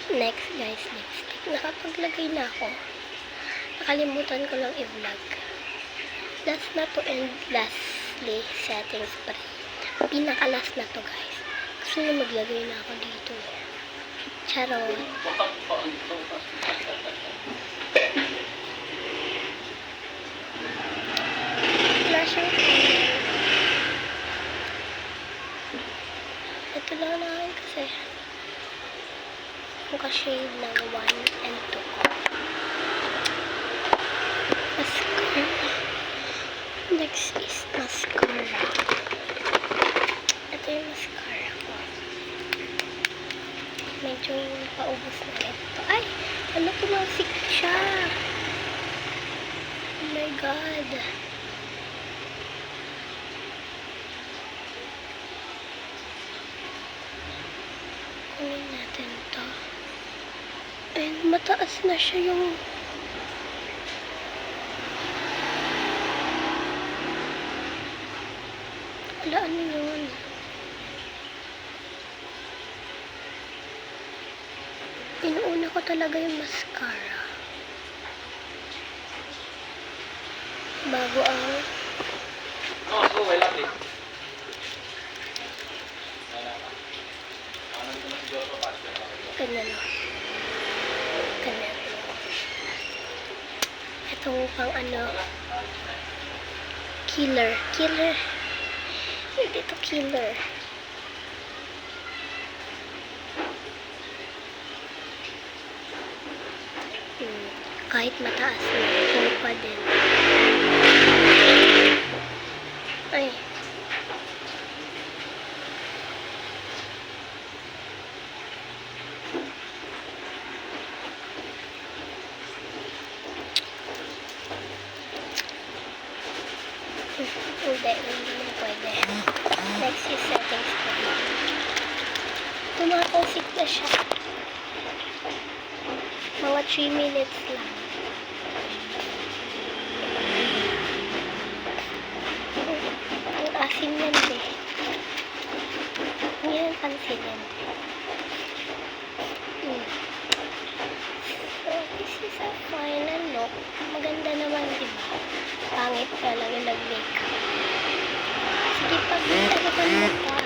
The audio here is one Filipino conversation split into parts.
Next guys, lipstick. Nakapaglagay na ako. Nakalimutan ko lang i-vlog. Last na to and lastly, setting spray. Pinaka-last na to guys. Gusto nyo maglagay na ako dito. Charot. Wala siyang ito lang naman kasi mukha shade ng 1 and 2 ko. Mascara. Next is mascara. Ito yung mascara ko. Medyo paubos na ito. Ay! Ano, tumasik siya? Oh my God. Kunin natin to. And mataas na siya yung wala, ano yun? Inuuna ko talaga yung mascara bago ang ganyan o. Ganyan. Ito pang ano, killer. Hindi ito killer. Kahit mataas na, ito pa din. Ay. Hindi na pwede. Next is setting spray. Tumatalsik na siya. Mga 3 minutes lang. Ang asim yan eh. Hindi yan pansin yan. So, this is a final look. Maganda naman, diba? Pangit talaga nag-makeup. Sige, pag-talagan mo pa.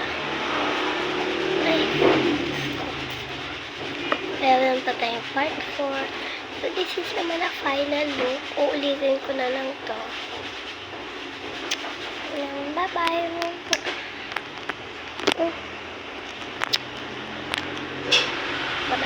Ay, meron pa tayong part 4. So, this is naman a final look. Uulitin ko na lang to. Bye-bye.